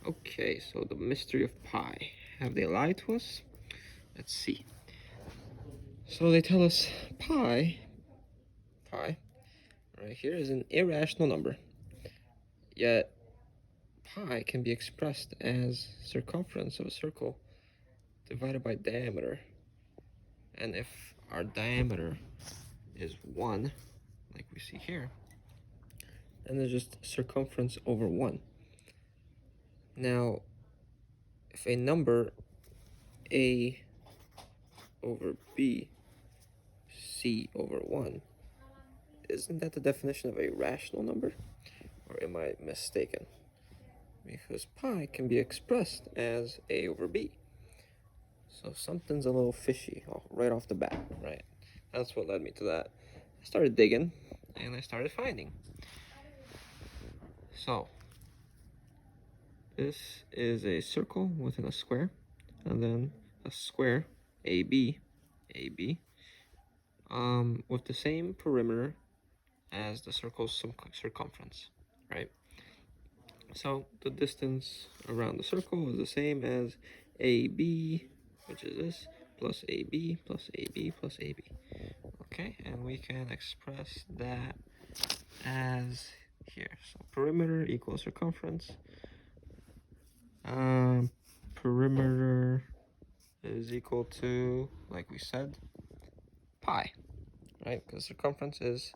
Okay, so the mystery of pi. Have they lied to us? Let's see. So they tell us pi right here is an irrational number. Yet pi can be expressed as circumference of a circle divided by diameter. And if our diameter is 1, like we see here, then there's just circumference over 1. Now, if a number a over b, c over 1, isn't that the definition of a rational number? Or am I mistaken? Because pi can be expressed as a over b. So something's a little fishy right off the bat, right? That's what led me to that. I started digging, and I started finding. So, this is a circle within a square, and then a square, AB, with the same perimeter as the circle's circumference, right? So the distance around the circle is the same as AB, which is this, plus AB, plus AB, plus AB. Okay, and we can express that as here. So perimeter equals circumference. Perimeter is equal to, like we said, pi, right? Because circumference is,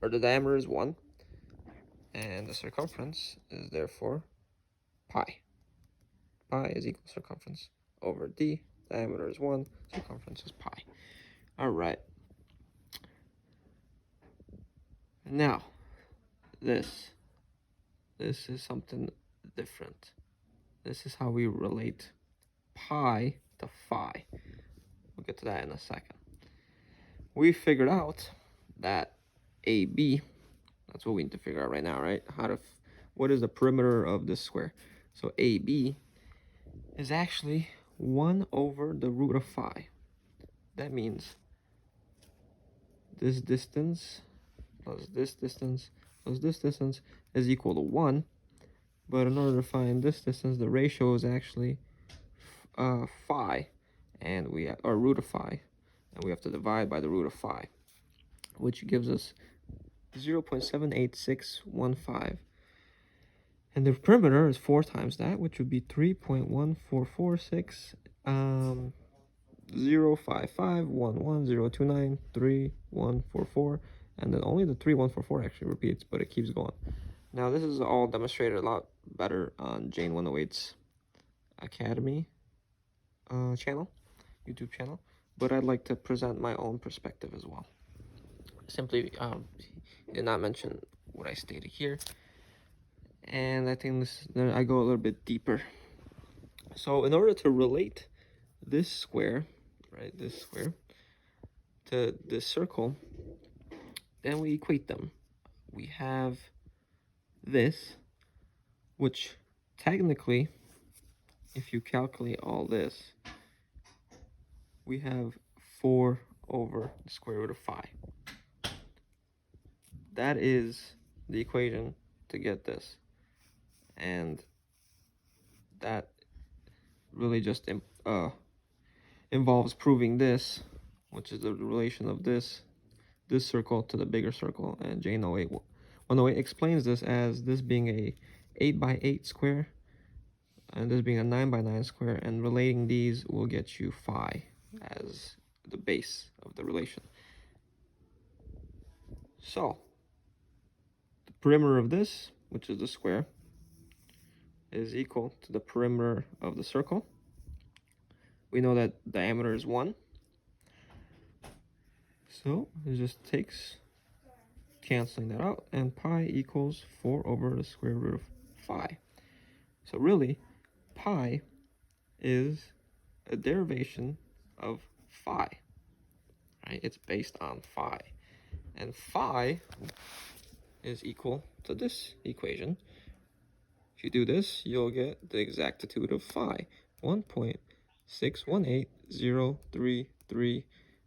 or the diameter is 1, and the circumference is therefore pi. Pi is equal to circumference over d. Diameter is 1, circumference is pi. All right. Now, this is something different. This is how we relate pi to phi. We'll get to that in a second. We figured out that AB, that's what we need to figure out right now, right? What is the perimeter of this square? So AB is actually 1 over the root of phi. That means this distance plus this distance plus this distance is equal to 1. But in order to find this distance, the ratio is actually phi, and or root of phi, and we have to divide by the root of phi, which gives us 0.78615. And the perimeter is 4 times that, which would be 3.1446 0551102931144, and then only the 3144 actually repeats, but it keeps going. Now this is all demonstrated a lot better on Jane 108's Academy channel, YouTube channel, but I'd like to present my own perspective as well. Simply, did not mention what I stated here, and I think I go a little bit deeper. So in order to relate this square, right, this square, to this circle, then we equate them. We have this, which technically, if you calculate all this, we have 4 over the square root of phi. That is the equation to get this. And that really just involves proving this, which is the relation of this circle to the bigger circle. And Jane 108 explains this as this being a 8 by 8 square and this being a 9 by 9 square, and relating these will get you phi as the base of the relation. So the perimeter of this, which is the square, is equal to the perimeter of the circle. We know that diameter is 1. So it just takes canceling that out, and pi equals 4 over the square root of phi. So really, pi is a derivation of phi, right? It's based on phi. And phi is equal to this equation. If you do this, you'll get the exactitude of phi, 1.618033,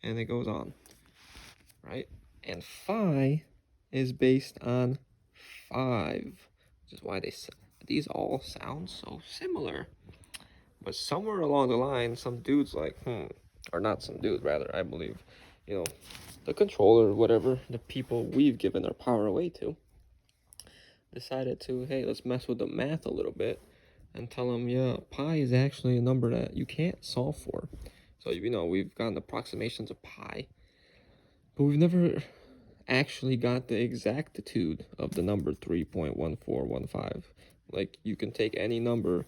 and it goes on, right? And phi is based on 5, which is why they these all sound so similar. But somewhere along the line, some dude's like, or not some dude, rather, I believe, you know, the controller, whatever, the people we've given our power away to, decided to, hey, let's mess with the math a little bit and tell them, yeah, pi is actually a number that you can't solve for. So, you know, we've gotten approximations of pi, but we've never actually got the exactitude of the number 3.1415. Like, you can take any number,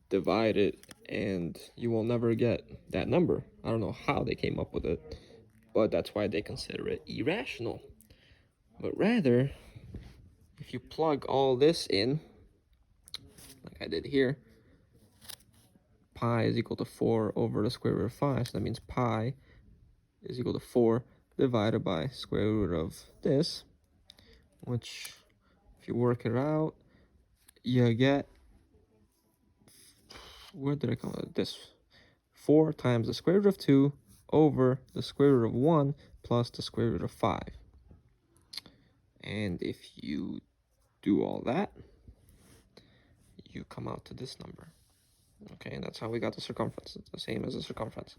divide it, and you will never get that number. I don't know how they came up with it, but that's why they consider it irrational. But rather, if you plug all this in, like I did here, pi is equal to 4 over the square root of 5, so that means pi is equal to 4 divided by square root of this, which, if you work it out, you get, where did I come with this? 4 times the square root of 2 over the square root of 1 plus the square root of 5. And if you do all that, you come out to this number. Okay, and that's how we got the circumference. It's the same as the circumference,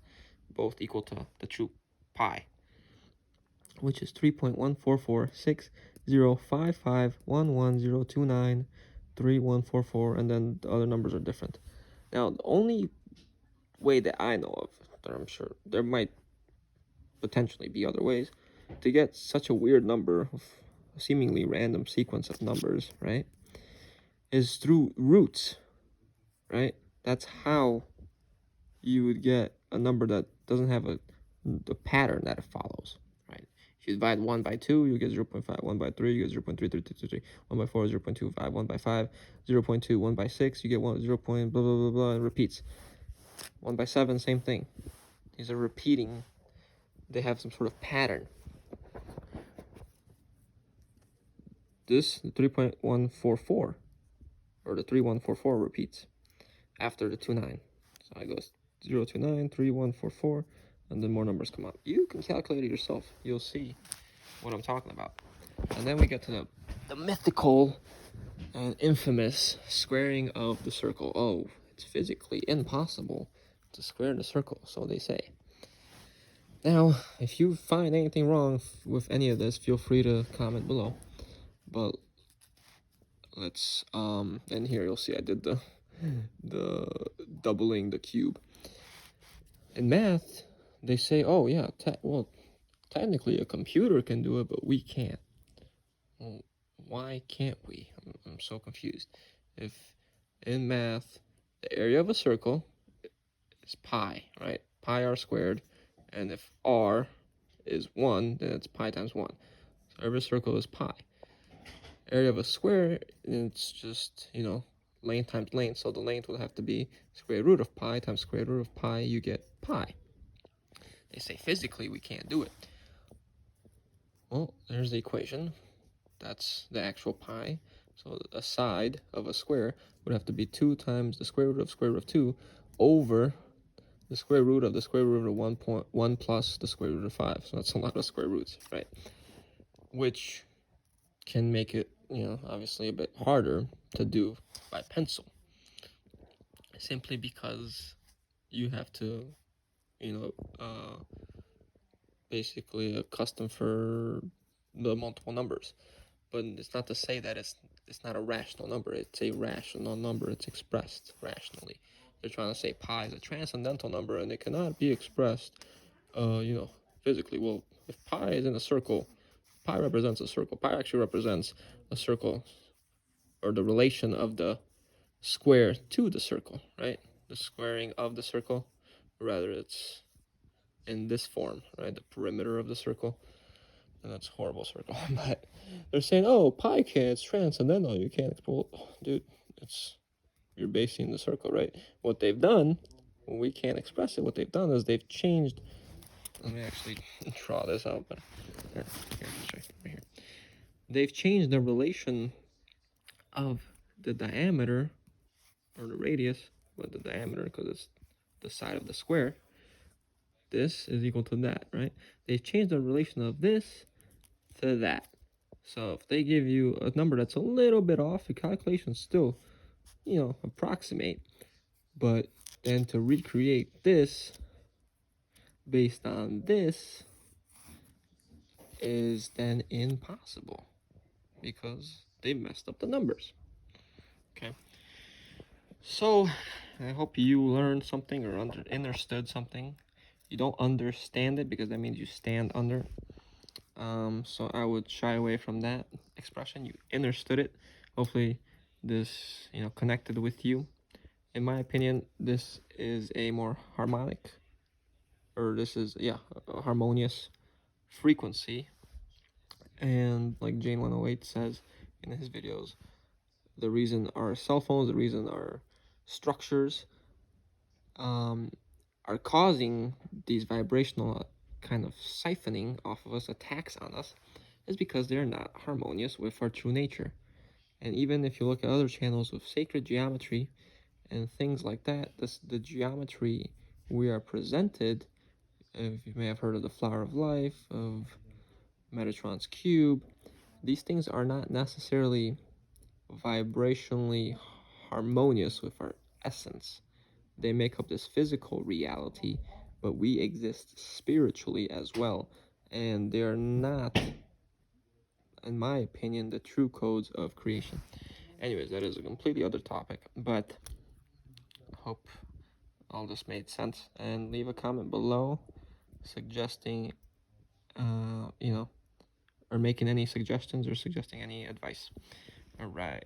both equal to the true pi, which is 3.14460551100293144, and then the other numbers are different. Now, the only way that I know of, that I'm sure there might potentially be other ways, to get such a weird number of a seemingly random sequence of numbers, right, is through roots, right? That's how you would get a number that doesn't have a pattern that it follows, right? If you divide 1 by 2, you get 0.5. 1 by 3, you get 0.3333. 1 by 4, 0.25. 1 by 5, 0.2. 1 by 6, you get 0. Blah, blah, blah, blah, and repeats. 1 by 7, same thing. These are repeating. They have some sort of pattern. This, the 3.144, or the 3144 repeats after the 29. So it goes 029, 3144, and then more numbers come up. You can calculate it yourself. You'll see what I'm talking about. And then we get to the mythical and infamous squaring of the circle. Oh, it's physically impossible to square the circle, so they say. Now, if you find anything wrong with any of this, feel free to comment below. But let's, and here you'll see I did the doubling the cube. In math, they say, oh yeah, well, technically a computer can do it, but we can't. Well, why can't we? I'm so confused. If in math, the area of a circle is pi, right? Pi r squared, and if r is 1, then it's pi times 1. So every circle is pi. Area of a square, it's just, you know, length times length, so the length would have to be square root of pi times square root of pi, you get pi. They say physically we can't do it. Well, there's the equation. That's the actual pi. So a side of a square would have to be 2 times the square root of 2 over the square root of the square root of 1 plus the square root of 5. So that's a lot of square roots, right? Which can make it, you know, obviously a bit harder to do by pencil. Simply because you have to, you know, basically accustom for the multiple numbers. But it's not to say that it's not a rational number. It's a rational number. It's expressed rationally. They're trying to say pi is a transcendental number, and it cannot be expressed, you know, physically. Well, if pi is in a circle, pi represents a circle. Pi actually represents a circle, or the relation of the square to the circle, right? The squaring of the circle, rather it's in this form, right? The perimeter of the circle. And that's a horrible circle. But they're saying, oh, pi can't, it's transcendental, you can't explode. Dude, you're basing the circle, right? What they've done, when we can't express it, what they've done is they've changed, let me actually draw this out, but here, right here. They've changed the relation of the diameter, or the radius, but the diameter, because it's the side of the square, this is equal to that, right? They've changed the relation of this to that. So if they give you a number that's a little bit off, the calculation still you know, approximate. But then to recreate this based on this is then impossible because they messed up the numbers. Okay. So I hope you learned something or understood something. You don't understand it because that means you stand under. So I would shy away from that expression. You understood it. Hopefully this, you know, connected with you. In my opinion, this is a more harmonic, or this is, yeah, a harmonious frequency. And like Jane 108 says in his videos, the reason our cell phones, the reason our structures are causing these vibrational kind of siphoning off of us, attacks on us, is because they're not harmonious with our true nature. And even if you look at other channels with sacred geometry and things like that, the geometry we are presented, if you may have heard of the Flower of Life, of Metatron's Cube, these things are not necessarily vibrationally harmonious with our essence. They make up this physical reality, but we exist spiritually as well. And they are not, in my opinion, the true codes of creation. Anyways, that is a completely other topic, but hope all this made sense. And leave a comment below suggesting, you know, or making any suggestions or suggesting any advice. All right.